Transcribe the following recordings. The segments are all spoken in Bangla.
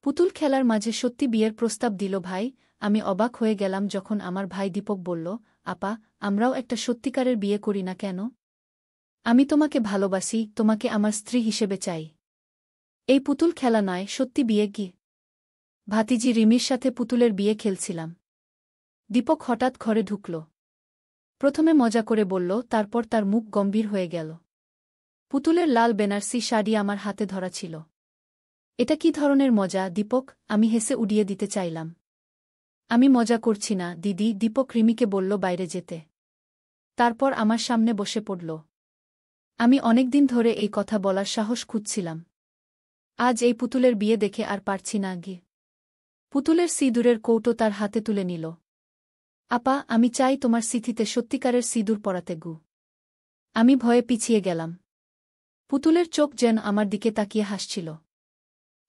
পুতুল খেলার মাঝে সত্যি বিয়ের প্রস্তাব দিল ভাই। আমি অবাক হয়ে গেলাম যখন আমার ভাই দীপক বলল, আপা, আমরাও একটা সত্যিকারের বিয়ে করি না কেন? আমি তোমাকে ভালোবাসি, তোমাকে আমার স্ত্রী হিসেবে চাই। এই পুতুল খেলা নয়, সত্যি বিয়ে কি? ভাতিজি রিমির সাথে পুতুলের বিয়ে খেলছিলাম। দীপক হঠাৎ ঘরে ঢুকল। প্রথমে মজা করে বলল, তারপর তার মুখ গম্ভীর হয়ে গেল। পুতুলের লাল বেনারসি শাড়ি আমার হাতে ধরা ছিল। এটা কি ধরনের মজা দীপক? আমি হেসে উড়িয়ে দিতে চাইলাম। আমি মজা করছি না দিদি, দীপক রিমিকে বলল বাইরে যেতে। তারপর আমার সামনে বসে পড়ল। আমি অনেকদিন ধরে এই কথা বলার সাহস খুঁজছিলাম। আজ এই পুতুলের বিয়ে দেখে আর পারছি না গিয়ে। পুতুলের সিঁদুরের কৌটো তার হাতে তুলে নিল। আপা, আমি চাই তোমার সিথিতে সত্যিকারের সিঁদুর পরাতে গু। আমি ভয়ে পিছিয়ে গেলাম। পুতুলের চোখ যেন আমার দিকে তাকিয়ে হাসছিল।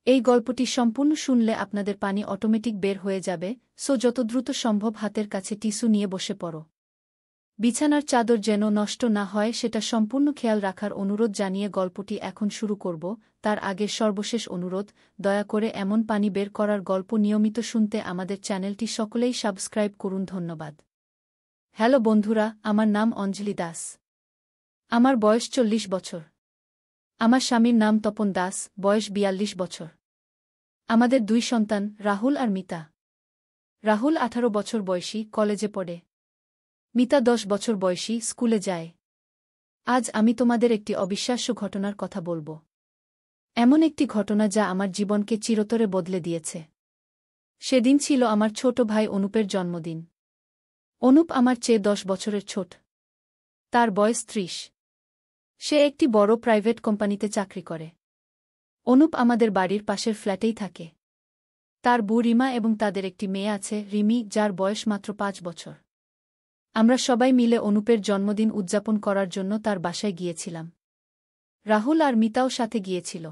এই গল্পটি সম্পূর্ণ শুনলে আপনাদের পানি অটোমেটিক বের হয়ে যাবে, সো যত দ্রুত সম্ভব হাতের কাছে টিস্যু নিয়ে বসে পড়ো। বিছানার চাদর যেন নষ্ট না হয় সেটা সম্পূর্ণ খেয়াল রাখার অনুরোধ জানিয়ে গল্পটি এখন শুরু করব। তার আগের সর্বশেষ অনুরোধ, দয়া করে এমন পানি বের করার গল্প নিয়মিত শুনতে আমাদের চ্যানেলটি সকলেই সাবস্ক্রাইব করুন। ধন্যবাদ। হ্যালো বন্ধুরা, আমার নাম অঞ্জলি দাস। আমার বয়স 40 বছর। আমার স্বামীর নাম তপন দাস, বয়স 42 বছর। আমাদের 2 সন্তান, রাহুল আর মিতা। রাহুল 18 বছর বয়সী, কলেজে পড়ে। মিতা 10 বছর বয়সী, স্কুলে যায়। আজ আমি তোমাদের একটি অবিশ্বাস্য ঘটনার কথা বলবো। এমন একটি ঘটনা যা আমার জীবনকে চিরতরে বদলে দিয়েছে। সেদিন ছিল আমার ছোট ভাই অনুপের জন্মদিন। অনুপ আমার চেয়ে 10 বছরের ছোট। তার বয়স 30। সে একটি বড় প্রাইভেট কোম্পানিতে চাকরি করে। অনুপ আমাদের বাড়ির পাশের ফ্ল্যাটেই থাকে। তার বউ রিমা এবং তাদের একটি মেয়ে আছে, রিমি, যার বয়স মাত্র 5 বছর। আমরা সবাই মিলে অনুপের জন্মদিন উদযাপন করার জন্য তার বাসায় গিয়েছিলাম। রাহুল আর মিতাও সাথে গিয়েছিল।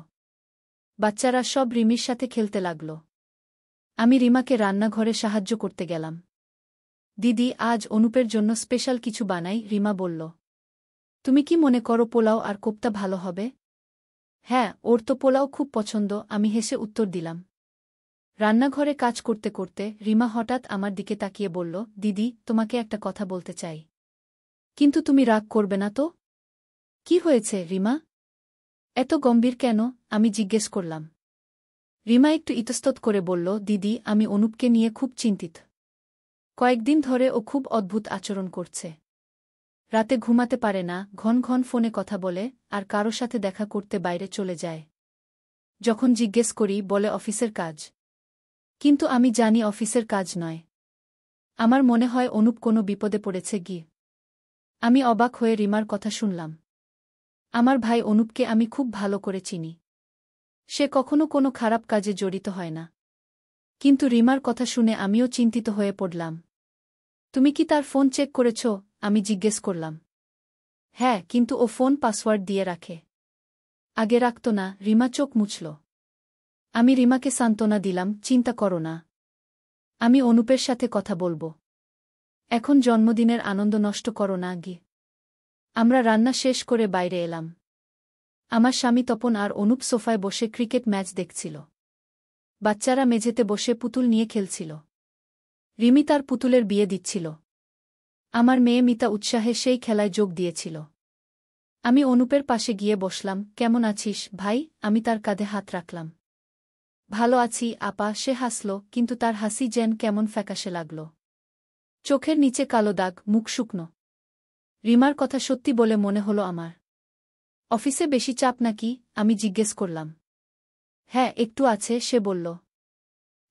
বাচ্চারা সব রিমির সাথে খেলতে লাগল। আমি রিমাকে রান্নাঘরে সাহায্য করতে গেলাম। দিদি, আজ অনুপের জন্য স্পেশাল কিছু বানাই, রিমা বলল। তুমি কি মনে করো পোলাও আর কোপ্তা ভালো হবে? হ্যাঁ, ওর তো পোলাও খুব পছন্দ, আমি হেসে উত্তর দিলাম। রান্নাঘরে কাজ করতে করতে রিমা হঠাৎ আমার দিকে তাকিয়ে বলল, দিদি, তোমাকে একটা কথা বলতে চাই। কিন্তু তুমি রাগ করবে না তো? কি হয়েছে রিমা? এত গম্ভীর কেন? আমি জিজ্ঞেস করলাম। রিমা একটু ইতস্তত করে বলল, দিদি, আমি অনুপকে নিয়ে খুব চিন্তিত। কয়েকদিন ধরে ও খুব অদ্ভুত আচরণ করছে। রাতে ঘুমাতে পারে না, ঘন ঘন ফোনে কথা বলে, আর কারো সাথে দেখা করতে বাইরে চলে যায়। যখন জিজ্ঞেস করি, বলে অফিসের কাজ। কিন্তু আমি জানি অফিসের কাজ নয়। আমার মনে হয় অনুপ কোনো বিপদে পড়েছে গিয়ে। আমি অবাক হয়ে রিমার কথা শুনলাম। আমার ভাই অনুপকে আমি খুব ভালো করে চিনি। সে কখনো কোনো খারাপ কাজে জড়িত হয় না। কিন্তু রিমার কথা শুনে আমিও চিন্তিত হয়ে পড়লাম। তুমি কি তার ফোন চেক করেছ? আমি জিজ্ঞেস করলাম। হ্যাঁ, কিন্তু ও ফোন পাসওয়ার্ড দিয়ে রাখে। আগে রাখত না, রিমা চোখ মুছল। আমি রিমাকে সান্ত্বনা দিলাম, চিন্তা করো না। আমি অনুপের সাথে কথা বলবো। এখন জন্মদিনের আনন্দ নষ্ট করো না গিয়ে। আমরা রান্না শেষ করে বাইরে এলাম। আমার স্বামী তপন আর অনুপ সোফায় বসে ক্রিকেট ম্যাচ দেখছিল। বাচ্চারা মেঝেতে বসে পুতুল নিয়ে খেলছিল। রিমি তার পুতুলের বিয়ে দিচ্ছিল। আমার মেয়ে মিতা উৎসাহে সেই খেলায় যোগ দিয়েছিল। আমি অনুপের পাশে গিয়ে বসলাম। কেমন আছিস ভাই? আমি তার কাঁধে হাত রাখলাম। ভালো আছি আপা, সে হাসল, কিন্তু তার হাসি যেন কেমন ফ্যাকাশে লাগল। চোখের নিচে কালো দাগ, মুখ শুকনো। রিমার কথা সত্যি বলে মনে হলো আমার। অফিসে বেশি চাপ নাকি? আমি জিজ্ঞেস করলাম। হ্যাঁ, একটু আছে, সে বলল।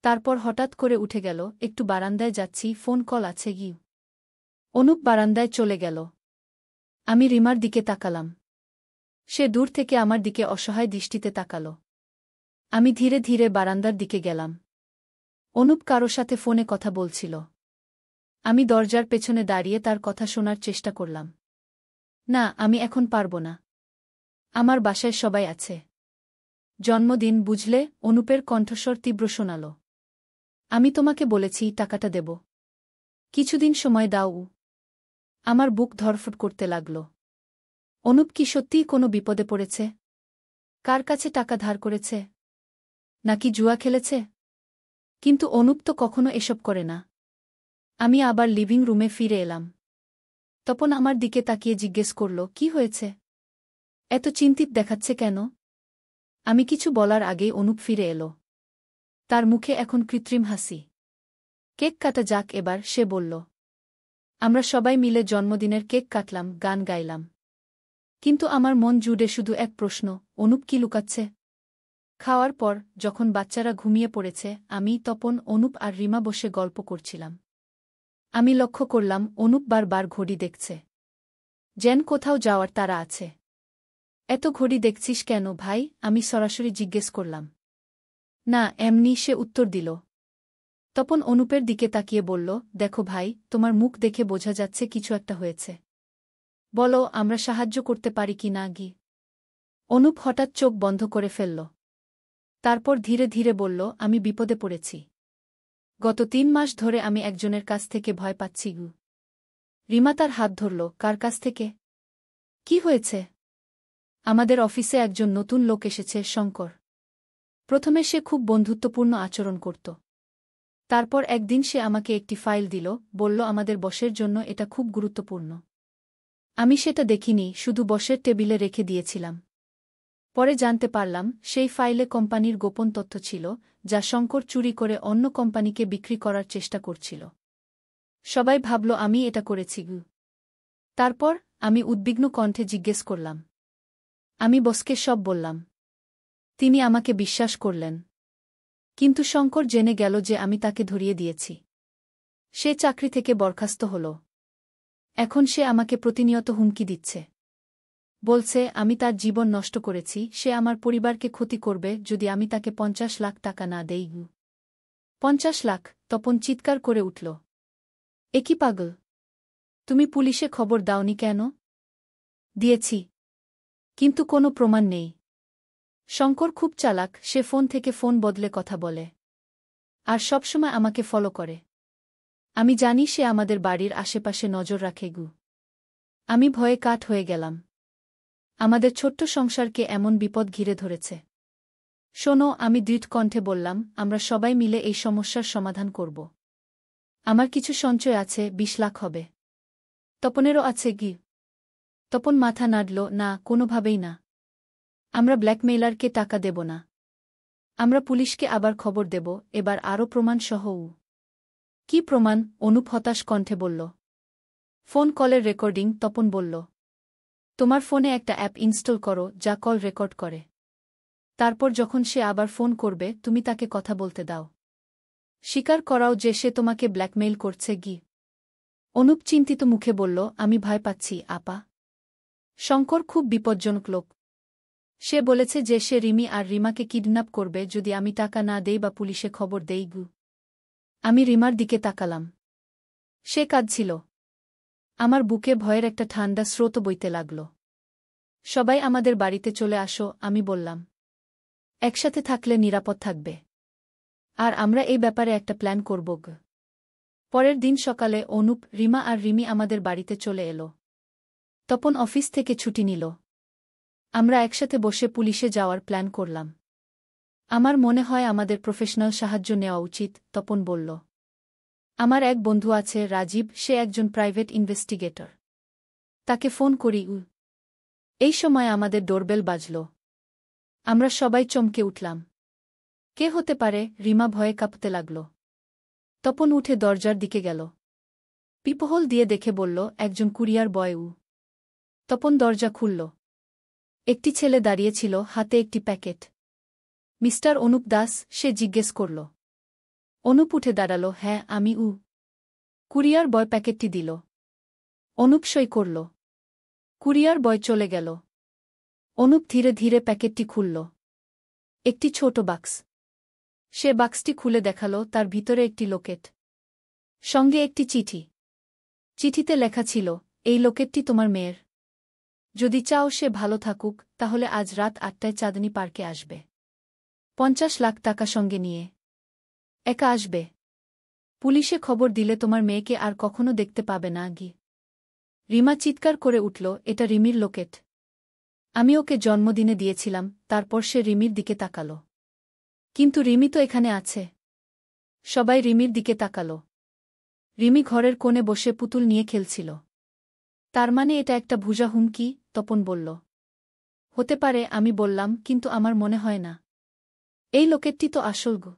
তারপর হঠাৎ করে উঠে গেল, একটু বারান্দায় যাচ্ছি, ফোন কল আছে গি। অনুপ বারান্দায় চলে গেল। আমি রিমার দিকে তাকালাম। সে দূর থেকে আমার দিকে অসহায় দৃষ্টিতে তাকাল। আমি ধীরে ধীরে বারান্দার দিকে গেলাম। অনুপ কারো সাথে ফোনে কথা বলছিল। আমি দরজার পেছনে দাঁড়িয়ে তার কথা শোনার চেষ্টা করলাম। না, আমি এখন পারব না। আমার বাসায় সবাই আছে। জন্মদিন বুঝলে? অনুপের কণ্ঠস্বর তীব্র শোনাল। আমি তোমাকে বলেছি টাকাটা দেব। কিছুদিন সময় দাও। আমার বুক ধড়ফড় করতে লাগল। অনুপ কি সত্যিই কোনো বিপদে পড়েছে? কার কাছে টাকা ধার করেছে? নাকি জুয়া খেলেছে? কিন্তু অনুপ তো কখনো এসব করে না। আমি আবার লিভিং রুমে ফিরে এলাম। তপন আমার দিকে তাকিয়ে জিজ্ঞেস করল, কি হয়েছে? এত চিন্তিত দেখাচ্ছে কেন? আমি কিছু বলার আগেই অনুপ ফিরে এলো। তার মুখে এখন কৃত্রিম হাসি। কেক কাটা যাক এবার, সে বলল। আমরা সবাই মিলে জন্মদিনের কেক কাটলাম, গান গাইলাম। কিন্তু আমার মন জুড়ে শুধু এক প্রশ্ন, অনুপ কি লুকাচ্ছে? খাওয়ার পর যখন বাচ্চারা ঘুমিয়ে পড়েছে, আমি, তপন, অনুপ আর রিমা বসে গল্প করছিলাম। আমি লক্ষ্য করলাম অনুপ বারবার ঘড়ি দেখছে। যেন কোথাও যাওয়ার তাড়া আছে। এত ঘড়ি দেখছিস কেন ভাই? আমি সরাসরি জিজ্ঞেস করলাম। না, এমনি, সে উত্তর দিল। তপন অনুপের দিকে তাকিয়ে বলল, দেখো ভাই, তোমার মুখ দেখে বোঝা যাচ্ছে কিছু একটা হয়েছে। বলো, আমরা সাহায্য করতে পারি কি না গি? অনুপ হঠাৎ চোখ বন্ধ করে ফেলল। তারপর ধীরে ধীরে বলল, আমি বিপদে পড়েছি। গত 3 মাস ধরে আমি একজনের কাছ থেকে ভয় পাচ্ছি গু। রিমা তার হাত ধরল। কার কাছ থেকে? কি হয়েছে? আমাদের অফিসে একজন নতুন লোক এসেছে, শঙ্কর। প্রথমে সে খুব বন্ধুত্বপূর্ণ আচরণ করত। তারপর একদিন সে আমাকে একটি ফাইল দিল, বলল আমাদের বসের জন্য এটা খুব গুরুত্বপূর্ণ। আমি সেটা দেখিনি, শুধু বসের টেবিলে রেখে দিয়েছিলাম। পরে জানতে পারলাম সেই ফাইলে কোম্পানির গোপন তথ্য ছিল, যা শঙ্কর চুরি করে অন্য কোম্পানিকে বিক্রি করার চেষ্টা করছিল। সবাই ভাবল আমি এটা করেছি গু। তারপর আমি উদ্বিগ্ন কণ্ঠে জিজ্ঞেস করলাম। আমি বসকে সব বললাম। তিনি আমাকে বিশ্বাস করলেন। কিন্তু শঙ্কর জেনে গেল যে আমি তাকে ধরিয়ে দিয়েছি। সে চাকরি থেকে বরখাস্ত হল। এখন সে আমাকে প্রতিনিয়ত হুমকি দিচ্ছে। বলছে আমি তার জীবন নষ্ট করেছি, সে আমার পরিবারকে ক্ষতি করবে যদি আমি তাকে 50 লাখ টাকা না দেই গু। 50 লাখ? তপন চিৎকার করে উঠল। এ কি পাগল? তুমি পুলিশে খবর দাওনি কেন? দিয়েছি। কিন্তু কোনো প্রমাণ নেই। শঙ্কর খুব চালাক, সে ফোন থেকে ফোন বদলে কথা বলে। আর সবসময় আমাকে ফলো করে। আমি জানি সে আমাদের বাড়ির আশেপাশে নজর রাখে গু। আমি ভয়ে কাঠ হয়ে গেলাম। আমাদের ছোট্ট সংসারকে এমন বিপদ ঘিরে ধরেছে। শোনো, আমি দৃঢ় কণ্ঠে বললাম, আমরা সবাই মিলে এই সমস্যার সমাধান করব। আমার কিছু সঞ্চয় আছে, 20 লাখ হবে। তপনেরও আছে গি? তপন মাথা নাড়ল, না, কোনোভাবেই না। আমরা ব্ল্যাকমেইলারকে টাকা দেব না। আমরা পুলিশকে আবার খবর দেব, এবার আরও প্রমাণ সহও। কি প্রমাণ? অনুপ হতাশ কণ্ঠে বলল। ফোন কলের রেকর্ডিং, তপন বলল। তোমার ফোনে একটা অ্যাপ ইনস্টল করো যা কল রেকর্ড করে। তারপর যখন সে আবার ফোন করবে তুমি তাকে কথা বলতে দাও। স্বীকার করাও যে সে তোমাকে ব্ল্যাকমেইল করছে গি। অনুপ চিন্তিত মুখে বলল, আমি ভয় পাচ্ছি আপা। শঙ্কর খুব বিপজ্জনক লোক। সে বলেছে যে সে রিমি আর রিমাকে কিডন্যাপ করবে যদি আমি টাকা না দেই বা পুলিশে খবর দেই গু। আমি রিমার দিকে তাকালাম। সে কাঁদছিল। আমার বুকে ভয়ের একটা ঠান্ডা স্রোত বইতে লাগল। সবাই আমাদের বাড়িতে চলে আসো, আমি বললাম। একসাথে থাকলে নিরাপদ থাকবে। আর আমরা এই ব্যাপারে একটা প্ল্যান করব গ। পরের দিন সকালে অনুপ, রিমা আর রিমি আমাদের বাড়িতে চলে এলো। তপন অফিস থেকে ছুটি নিল। আমরা একসাথে বসে পুলিশে যাওয়ার প্ল্যান করলাম। আমার মনে হয় আমাদের প্রফেশনাল সাহায্য নেওয়া উচিত, তপন বলল। আমার এক বন্ধু আছে, রাজীব, সে একজন প্রাইভেট ইনভেস্টিগেটর। তাকে ফোন করি। এই সময় আমাদের ডোরবেল বাজল। আমরা সবাই চমকে উঠলাম। কে হতে পারে? রিমা ভয়ে কাঁপতে লাগল। তপন উঠে দরজার দিকে গেল। পিপোহল দিয়ে দেখে বলল, একজন কুরিয়ার বয়। তপন দরজা খুলল। একটি ছেলে দাঁড়িয়েছিল, হাতে একটি প্যাকেট। মিস্টার অনুপ দাস? সে জিজ্ঞেস করল। অনুপ উঠে দাঁড়াল। হ্যাঁ, আমি। কুরিয়ার বয় প্যাকেটটি দিল। অনুপ সই করল। কুরিয়ার বয় চলে গেল। অনুপ ধীরে ধীরে প্যাকেটটি খুলল। একটি ছোট বাক্স। সে বাক্সটি খুলে দেখাল, তার ভিতরে একটি লোকেট। সঙ্গে একটি চিঠি। চিঠিতে লেখা ছিল, এই লোকেটটি তোমার মেয়ের। যদি চাও সে ভালো থাকুক, তাহলে আজ রাত 8টায় চাঁদনী পার্কে আসবে। 50 লাখ টাকা সঙ্গে নিয়ে। একা আসবে। পুলিশে খবর দিলে তোমার মেয়েকে আর কখনো দেখতে পাবে না গি। রিমা চিৎকার করে উঠল, এটা রিমির লোকেট। আমি ওকে জন্মদিনে দিয়েছিলাম। তারপর সে রিমির দিকে তাকাল। কিন্তু রিমি তো এখানে আছে। সবাই রিমির দিকে তাকাল। রিমি ঘরের কোণে বসে পুতুল নিয়ে খেলছিল। তার মানে এটা একটা ভুজা হুমকি, তপন বলল। হতে পারে, আমি বললাম, কিন্তু আমার মনে হয় না। এই লোকেরটি তো আসল গো।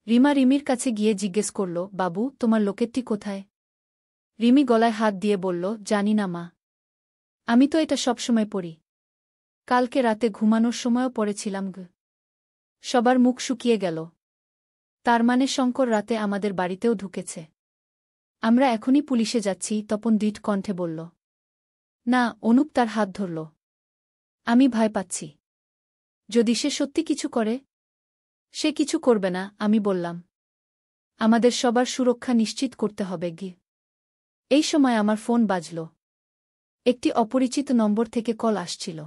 রিমা রিমির কাছে গিয়ে জিজ্ঞেস করল, বাবু, তোমার লোকেরটি কোথায়? রিমি গলায় হাত দিয়ে বলল, জানি না মা। আমি তো এটা সবসময় পড়ি। কালকে রাতে ঘুমানোর সময়ও পড়েছিলাম গ। সবার মুখ শুকিয়ে গেল। তার মানে শঙ্কর রাতে আমাদের বাড়িতেও ঢুকেছে। আমরা এখনই পুলিশে যাচ্ছি, তপন দৃঢ় কণ্ঠে বলল। না, অনুপ তার হাত ধরল। আমি ভয় পাচ্ছি। যদি সে সত্যি কিছু করে? সে কিছু করবে না, আমি বললাম। আমাদের সবার সুরক্ষা নিশ্চিত করতে হবে গি। এই সময় আমার ফোন বাজল। একটি অপরিচিত নম্বর থেকে কল আসছিল।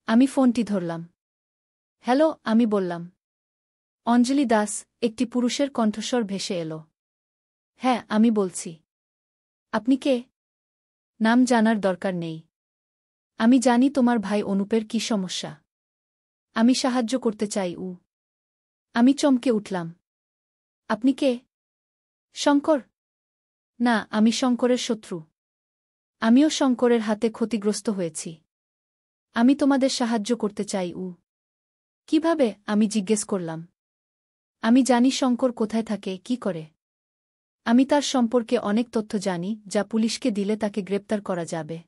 আমি ফোনটি ধরলাম। হ্যালো, আমি বললাম। অঞ্জলি দাস, একটি পুরুষের কণ্ঠস্বর ভেসে এল। হ্যাঁ, আমি বলছি। আপনি কে? নাম জানার দরকার নেই। আমি জানি তোমার ভাই অনুপের কী সমস্যা। আমি সাহায্য করতে চাই। আমি চমকে উঠলাম। আপনি কে? শঙ্কর? না, আমি শঙ্করের শত্রু। আমিও শঙ্করের হাতে ক্ষতিগ্রস্ত হয়েছি। আমি তোমাদের সাহায্য করতে চাই। কিভাবে? আমি জিজ্ঞেস করলাম। আমি জানি শঙ্কর কোথায় থাকে, কি করে। আমি তার সম্পর্কে অনেক তথ্য জানি, যা পুলিশকে দিলে তাকে গ্রেপ্তার করা যাবে।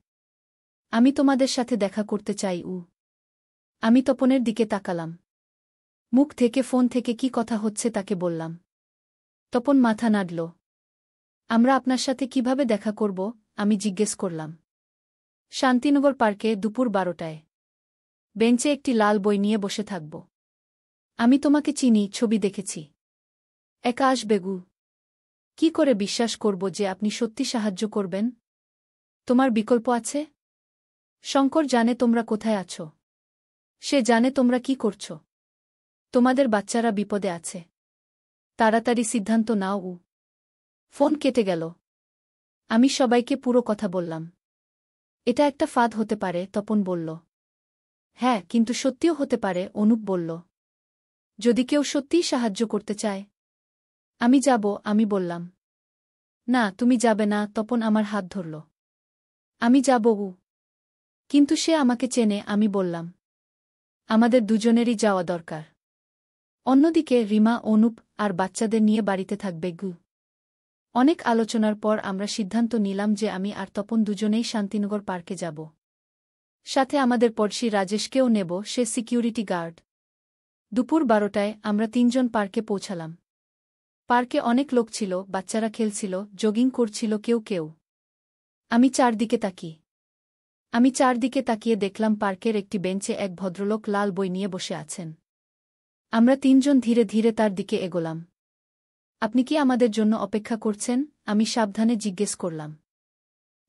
আমি তোমাদের সাথে দেখা করতে চাই। আমি তপনের দিকে তাকালাম। মুখ থেকে ফোন থেকে কি কথা হচ্ছে তাকে বললাম। তপন মাথা নাড়ল। আমরা আপনার সাথে কিভাবে দেখা করব? আমি জিজ্ঞেস করলাম। শান্তিনগর পার্কে দুপুর 12টায়। বেঞ্চে একটি লাল বই নিয়ে বসে থাকব। আমি তোমাকে চিনি, ছবি দেখেছি। একা আসবে গু? কি করে বিশ্বাস করব যে আপনি সত্যি সাহায্য করবেন? তোমার বিকল্প আছে? শঙ্কর জানে তোমরা কোথায় আছো। সে জানে তোমরা কি করছ। তোমাদের বাচ্চারা বিপদে আছে। তাড়াতাড়ি সিদ্ধান্ত নাও। ফোন কেটে গেল। আমি সবাইকে পুরো কথা বললাম। এটা একটা ফাঁদ হতে পারে, তপন বলল। হ্যাঁ, কিন্তু সত্যিও হতে পারে, অনুপ বলল। যদি কেউ সত্যিই সাহায্য করতে চায়? আমি যাব, আমি বললাম। না, তুমি যাবে না, তপন আমার হাত ধরল। আমি যাব। কিন্তু সে আমাকে চেনে, আমি বললাম। আমাদের দুজনেরই যাওয়া দরকার। অন্যদিকে রিমা, অনুপ আর বাচ্চাদের নিয়ে বাড়িতে থাকবে গু। অনেক আলোচনার পর আমরা সিদ্ধান্ত নিলাম যে আমি আর তপন দুজনেই শান্তিনগর পার্কে যাব। সাথে আমাদের পড়শি রাজেশকেও নেব, সে সিকিউরিটি গার্ড। দুপুর 12টায় আমরা 3জন পার্কে পৌঁছালাম। পার্কে অনেক লোক ছিল, বাচ্চারা খেলছিল, জগিং করছিল কেউ কেউ। আমি চারদিকে তাকিয়ে দেখলাম পার্কের একটি বেঞ্চে এক ভদ্রলোক লাল বই নিয়ে বসে আছেন। আমরা 3জন ধীরে ধীরে তার দিকে এগোলাম। আপনি কি আমাদের জন্য অপেক্ষা করছেন? আমি সাবধানে জিজ্ঞেস করলাম।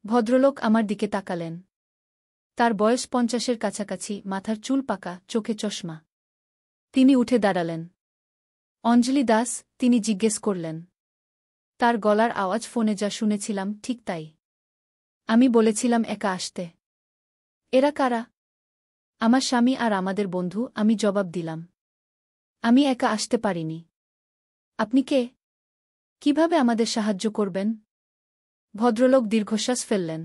ভদ্রলোক আমার দিকে তাকালেন। তার বয়স 50-এর কাছাকাছি, মাথার চুল পাকা, চোখে চশমা। তিনি উঠে দাঁড়ালেন। অঞ্জলি দাস? তিনি জিজ্ঞেস করলেন। তার গলার আওয়াজ ফোনে যা শুনেছিলাম ঠিক তাই। আমি বলেছিলাম একা আসতে। এরা কারা? আমার স্বামী আর আমাদের বন্ধু, আমি জবাব দিলাম। আমি একা আসতে পারিনি। আপনি কে? কিভাবে আমাদের সাহায্য করবেন? ভদ্রলোক দীর্ঘশ্বাস ফেললেন।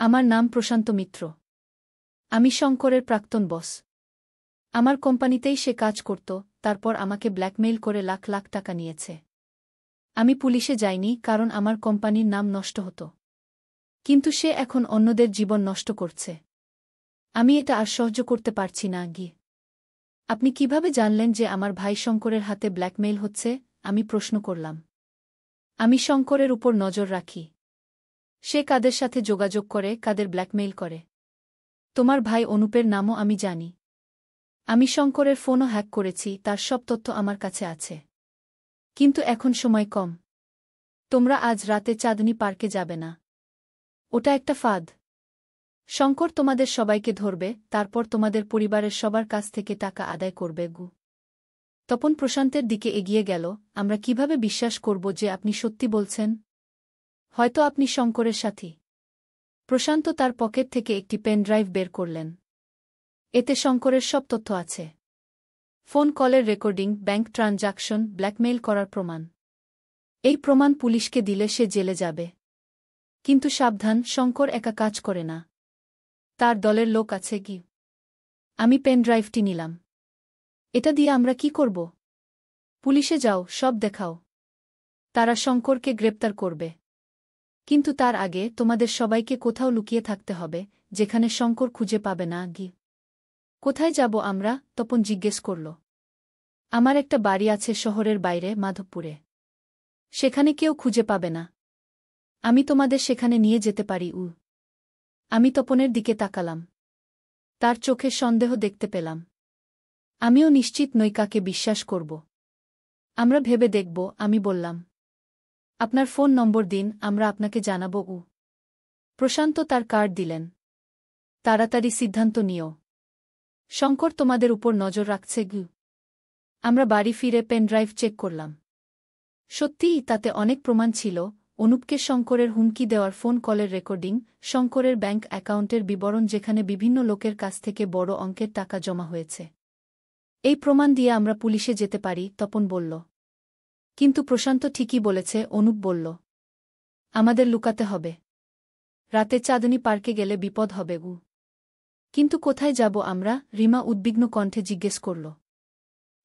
আমার নাম প্রশান্ত মিত্র। আমি শঙ্করের প্রাক্তন বস। আমার কোম্পানিতেই সে কাজ করত, তারপর আমাকে ব্ল্যাকমেইল করে লাখ লাখ টাকা নিয়েছে। আমি পুলিশে যাইনি, কারণ আমার কোম্পানির নাম নষ্ট হতো। কিন্তু সে এখন অন্যদের জীবন নষ্ট করছে। আমি এটা আর সহ্য করতে পারছি না গি। আপনি কিভাবে জানলেন যে আমার ভাই শঙ্করের হাতে ব্ল্যাকমেইল হচ্ছে? আমি প্রশ্ন করলাম। আমি শঙ্করের উপর নজর রাখি। সে কাদের সাথে যোগাযোগ করে, কাদের ব্ল্যাকমেইল করে। তোমার ভাই অনুপের নামও আমি জানি। আমি শঙ্করের ফোনও হ্যাক করেছি, তার সব তথ্য আমার কাছে আছে। কিন্তু এখন সময় কম। তোমরা আজ রাতে চাঁদনী পার্কে যাবে না। ওটা একটা ফাঁদ। শঙ্কর তোমাদের সবাইকে ধরবে, তারপর তোমাদের পরিবারের সবার কাছ থেকে টাকা আদায় করবে গু। তপন প্রশান্তের দিকে এগিয়ে গেল। আমরা কিভাবে বিশ্বাস করব যে আপনি সত্যি বলছেন? হয়তো আপনি শঙ্করের সাথী। প্রশান্ত তার পকেট থেকে একটি পেন ড্রাইভ বের করলেন। এতে শঙ্করের সব তথ্য আছে। ফোন কলের রেকর্ডিং, ব্যাংক ট্রানজাকশন, ব্ল্যাকমেইল করার প্রমাণ। এই প্রমাণ পুলিশকে দিলে সে জেলে যাবে। কিন্তু সাবধান, শঙ্কর একা কাজ করে না। তার দলের লোক আছে কি? আমি পেন ড্রাইভটি নিলাম। এটা দিয়ে আমরা কি করব? পুলিশে যাও, সব দেখাও। তারা শঙ্করকে গ্রেপ্তার করবে। কিন্তু তার আগে তোমাদের সবাইকে কোথাও লুকিয়ে থাকতে হবে, যেখানে শঙ্কর খুঁজে পাবে না। কোথায় যাব আমরা? তপন জিজ্ঞেস করল। আমার একটা বাড়ি আছে শহরের বাইরে, মাধবপুরে। সেখানে কেউ খুঁজে পাবে না। আমি তোমাদের সেখানে নিয়ে যেতে পারি। আমি তপনের দিকে তাকালাম। তার চোখে সন্দেহ দেখতে পেলাম। আমিও নিশ্চিত নই কাকে বিশ্বাস করব। আমরা ভেবে দেখব, আমি বললাম। আপনার ফোন নম্বর দিন, আমরা আপনাকে জানাব। প্রশান্ত তার কার্ড দিলেন। তাড়াতাড়ি সিদ্ধান্ত নিও। শঙ্কর তোমাদের উপর নজর রাখছে। আমরা বাড়ি ফিরে পেনড্রাইভ চেক করলাম। সত্যিই তাতে অনেক প্রমাণ ছিল। অনুপকে শঙ্করের হুমকি দেওয়ার ফোন কলের রেকর্ডিং, শঙ্করের ব্যাংক অ্যাকাউন্টের বিবরণ যেখানে বিভিন্ন লোকের কাছ থেকে বড় অঙ্কের টাকা জমা হয়েছে। এই প্রমাণ দিয়ে আমরা পুলিশে যেতে পারি, তপন বলল। কিন্তু প্রশান্ত ঠিকই বলেছে, অনুপ বলল। আমাদের লুকাতে হবে। রাতে চাঁদনী পার্কে গেলে বিপদ হবে। কিন্তু কোথায় যাব আমরা? রিমা উদ্বিগ্ন কণ্ঠে জিজ্ঞেস করল।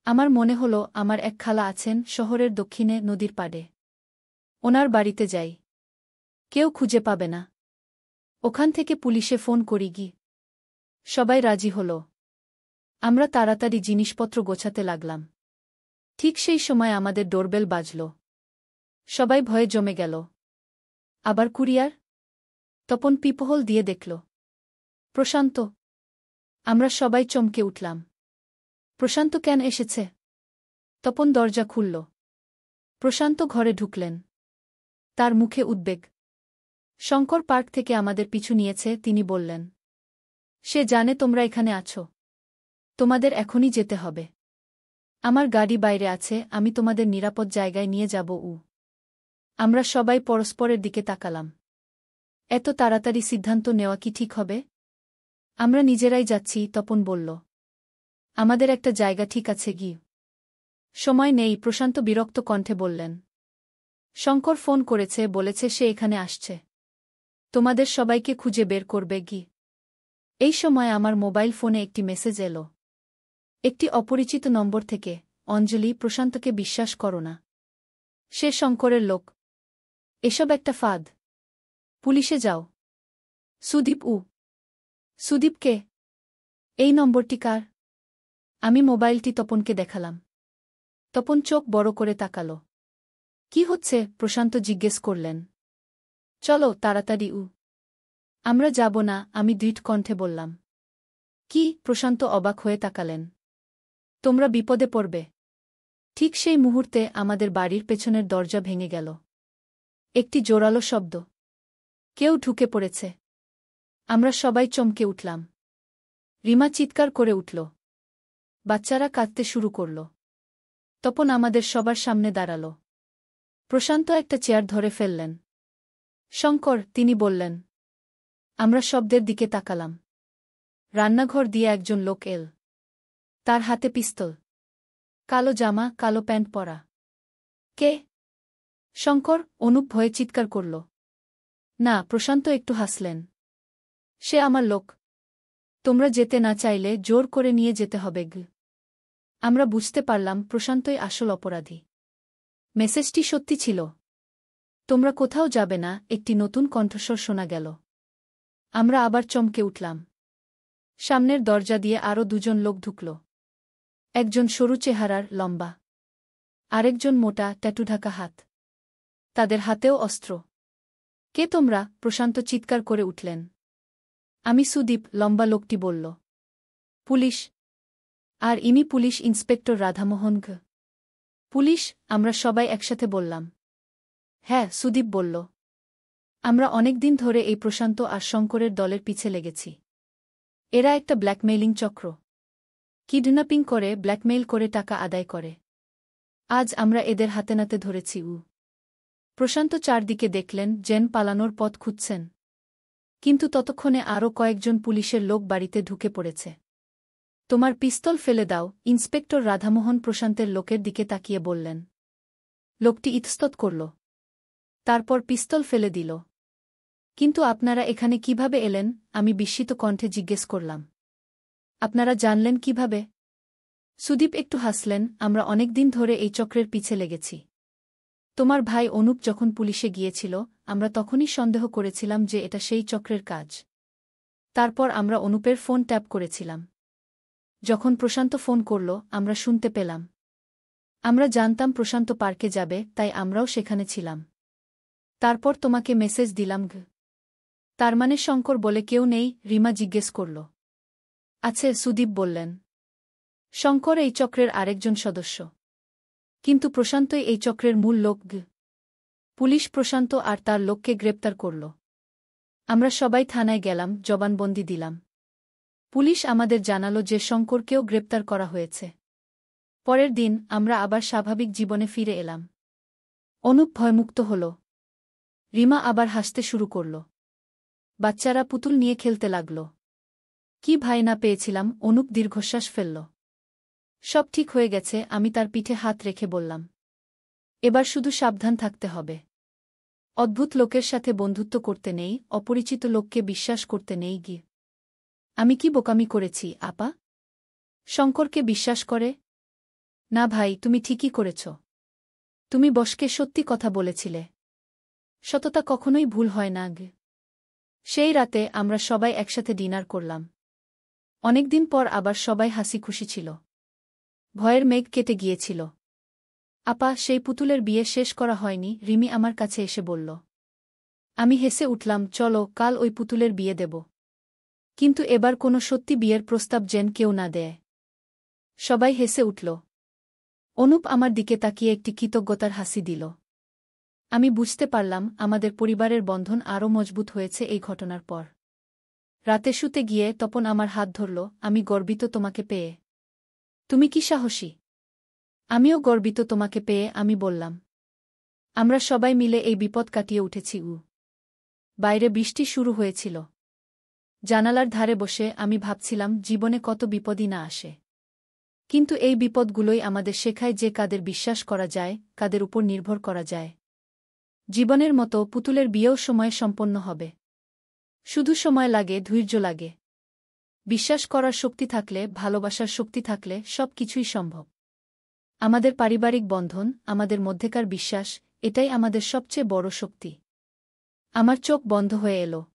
আমার মনে হলো আমার এক খালা আছেন শহরের দক্ষিণে, নদীর পাড়ে। ওনার বাড়িতে যাই। কেউ খুঁজে পাবে না। ওখান থেকে পুলিশে ফোন করি। সবাই রাজি হল। আমরা তাড়াতাড়ি জিনিসপত্র গোছাতে লাগলাম। ঠিক সেই সময় আমাদের ডোরবেল বাজল। সবাই ভয়ে জমে গেল। আবার কুরিয়ার? তপন পিপোহল দিয়ে দেখল। প্রশান্ত। আমরা সবাই চমকে উঠলাম। প্রশান্ত কেন এসেছে? তপন দরজা খুলল। প্রশান্ত ঘরে ঢুকলেন। তার মুখে উদ্বেগ। শঙ্কর পার্ক থেকে আমাদের পিছু নিয়েছে, তিনি বললেন। সে জানে তোমরা এখানে আছো। তোমাদের এখনই যেতে হবে। আমার গাড়ি বাইরে আছে, আমি তোমাদের নিরাপদ জায়গায় নিয়ে যাব। আমরা সবাই পরস্পরের দিকে তাকালাম। এত তাড়াতাড়ি সিদ্ধান্ত নেওয়া কি ঠিক হবে? আমরা নিজেরাই যাচ্ছি, তপন বলল। আমাদের একটা জায়গা ঠিক আছে। সময় নেই, প্রশান্ত বিরক্ত কণ্ঠে বললেন। শঙ্কর ফোন করেছে, বলেছে সে এখানে আসছে। তোমাদের সবাইকে খুঁজে বের করবে। এই সময় আমার মোবাইল ফোনে একটি মেসেজ এলো। একটি অপরিচিত নম্বর থেকে। অঞ্জলি, প্রশান্তকে বিশ্বাস করো না। সে শঙ্করের লোক। এসব একটা ফাঁদ। পুলিশে যাও। সুদীপ। সুদীপকে? এই নম্বরটি কার? আমি মোবাইলটি তপনকে দেখালাম। তপন চোখ বড় করে তাকাল। কি হচ্ছে? প্রশান্ত জিজ্ঞেস করলেন। চলো তাড়াতাড়ি। আমরা যাব না, আমি দৃঢ় কণ্ঠে বললাম। কি? প্রশান্ত অবাক হয়ে তাকালেন। তোমরা বিপদে পড়বে। ঠিক সেই মুহূর্তে আমাদের বাড়ির পেছনের দরজা ভেঙে গেল। একটি জোরালো শব্দ। কেউ ঢুকে পড়েছে। আমরা সবাই চমকে উঠলাম। রিমা চিৎকার করে উঠল। বাচ্চারা কাঁদতে শুরু করল। তপন আমাদের সবার সামনে দাঁড়াল। প্রশান্ত একটা চেয়ার ধরে ফেললেন। শঙ্কর, তিনি বললেন। আমরা শব্দের দিকে তাকালাম। রান্নাঘর দিয়ে একজন লোক এল। তার হাতে পিস্তল। কালো জামা, কালো প্যান্ট পরা। কে? শঙ্কর। অনুপ ভয়ে চিৎকার করল। না, প্রশান্ত একটু হাসলেন। সে আমার লোক। তোমরা যেতে না চাইলে জোর করে নিয়ে যেতে হবে। আমরা বুঝতে পারলাম প্রশান্তই আসল অপরাধী। মেসেজটি সত্যি ছিল। তোমরা কোথাও যাবে না, একটি নতুন কণ্ঠস্বর শোনা গেল। আমরা আবার চমকে উঠলাম। সামনের দরজা দিয়ে আরও দুজন লোক ঢুকল। একজন সরু চেহারার, লম্বা। আরেকজন মোটা, ট্যাটু ঢাকা হাত। তাদের হাতেও অস্ত্র। কে তোমরা? প্রশান্ত চিৎকার করে উঠলেন। আমি সুদীপ, লম্বা লোকটি বলল। পুলিশ। আর ইনি পুলিশ ইন্সপেক্টর রাধামোহন ঘ। পুলিশ? আমরা সবাই একসাথে বললাম। হ্যাঁ, সুদীপ বলল। আমরা অনেক দিন ধরে এই প্রশান্ত আর শঙ্করের দলের পিছে লেগেছি। এরা একটা ব্ল্যাকমেইলিং চক্র। কিডন্যাপিং করে, ব্ল্যাকমেইল করে টাকা আদায় করে। আজ আমরা এদের হাতেনাতে ধরেছি। প্রশান্ত চারদিকে দেখলেন, যেন পালানোর পথ খুঁজছেন। কিন্তু ততক্ষণে আরও কয়েকজন পুলিশের লোক বাড়িতে ঢুকে পড়েছে। তোমার পিস্তল ফেলে দাও, ইন্সপেক্টর রাধামোহন প্রশান্তের লোকের দিকে তাকিয়ে বললেন। লোকটি ইতস্তত করল। তারপর পিস্তল ফেলে দিল। কিন্তু আপনারা এখানে কিভাবে এলেন? আমি বিস্মিত কণ্ঠে জিজ্ঞেস করলাম। আপনারা জানলেন কিভাবে? সুদীপ একটু হাসলেন। আমরা অনেক দিন ধরে এই চক্রের পিছে লেগেছি। তোমার ভাই অনুপ যখন পুলিশে গিয়েছিল, আমরা তখনই সন্দেহ করেছিলাম যে এটা সেই চক্রের কাজ। তারপর আমরা অনুপের ফোন ট্যাপ করেছিলাম। যখন প্রশান্ত ফোন করল, আমরা শুনতে পেলাম। আমরা জানতাম প্রশান্ত পার্কে যাবে, তাই আমরাও সেখানে ছিলাম। তারপর তোমাকে মেসেজ দিলাম। তার মানে শঙ্কর বলে কেউ নেই? রিমা জিজ্ঞেস করল। আছে, সুদীপ বললেন। শঙ্কর এই চক্রের আরেকজন সদস্য। কিন্তু প্রশান্তই এই চক্রের মূল লোক। পুলিশ প্রশান্ত আর তার লোককে গ্রেপ্তার করল। আমরা সবাই থানায় গেলাম, জবানবন্দি দিলাম। পুলিশ আমাদের জানালো যে শঙ্করকেও গ্রেপ্তার করা হয়েছে। পরের দিন আমরা আবার স্বাভাবিক জীবনে ফিরে এলাম। অনুপ ভয়মুক্ত হল। রিমা আবার হাসতে শুরু করল। বাচ্চারা পুতুল নিয়ে খেলতে লাগল। কি ভয় না পেয়েছিলাম! অনুপ দীর্ঘশ্বাস ফেলল। সব ঠিক হয়ে গেছে, আমি তার পিঠে হাত রেখে বললাম। এবার শুধু সাবধান থাকতে হবে। অদ্ভুত লোকের সাথে বন্ধুত্ব করতে নেই, অপরিচিত লোককে বিশ্বাস করতে নেই। আমি কি বোকামি করেছি, আপা? শঙ্করকে বিশ্বাস করে? না ভাই, তুমি ঠিকই করেছ। তুমি বসকে সত্যি কথা বলেছিলে। সততা কখনোই ভুল হয় না। সেই রাতে আমরা সবাই একসাথে ডিনার করলাম। অনেকদিন পর আবার সবাই হাসি খুশি ছিল। ভয়ের মেঘ কেটে গিয়েছিল। আপা, সেই পুতুলের বিয়ে শেষ করা হয়নি, রিমি আমার কাছে এসে বলল। আমি হেসে উঠলাম। চলো, কাল ওই পুতুলের বিয়ে দেব। কিন্তু এবার কোনো সত্যি বিয়ের প্রস্তাব যেন কেউ না দেয়। সবাই হেসে উঠল। অনুপ আমার দিকে তাকিয়ে একটি কৃতজ্ঞতার হাসি দিল। আমি বুঝতে পারলাম আমাদের পরিবারের বন্ধন আরও মজবুত হয়েছে এই ঘটনার পর। রাতে শুতে গিয়ে তপন আমার হাত ধরল। আমি গর্বিত তোমাকে পেয়ে। তুমি কি সাহসী! আমিও গর্বিত তোমাকে পেয়ে, আমি বললাম। আমরা সবাই মিলে এই বিপদ কাটিয়ে উঠেছি। বাইরে বৃষ্টি শুরু হয়েছিল। জানালার ধারে বসে আমি ভাবছিলাম জীবনে কত বিপদই না আসে। কিন্তু এই বিপদগুলোই আমাদের শেখায় যে কাদের বিশ্বাস করা যায়, কাদের উপর নির্ভর করা যায়। জীবনের মতো পুতুলের বিয়েও সময়ে সম্পন্ন হবে। শুধু সময় লাগে, ধৈর্য লাগে। বিশ্বাস করার শক্তি থাকলে, ভালোবাসার শক্তি থাকলে সব কিছুই সম্ভব। আমাদের পারিবারিক বন্ধন, আমাদের মধ্যেকার বিশ্বাস, এটাই আমাদের সবচেয়ে বড় শক্তি। আমার চোখ বন্ধ হয়ে এলো।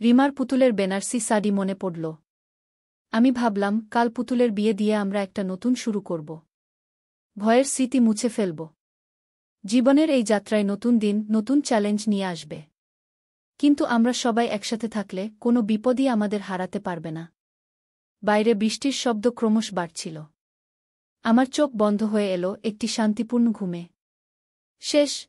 রিমার পুতুলের বেনারসি শাড়ি মনে পড়ল। আমি ভাবলাম, কাল পুতুলের বিয়ে দিয়ে আমরা একটা নতুন শুরু করব। ভয়ের স্মৃতি মুছে ফেলব। জীবনের এই যাত্রায় নতুন দিন, নতুন চ্যালেঞ্জ নিয়ে আসবে। কিন্তু আমরা সবাই একসাথে থাকলে কোনো বিপদই আমাদের হারাতে পারবে না। বাইরে বৃষ্টির শব্দ ক্রমশ বাড়ছিল। আমার চোখ বন্ধ হয়ে এলো একটি শান্তিপূর্ণ ঘুমে। শেষ।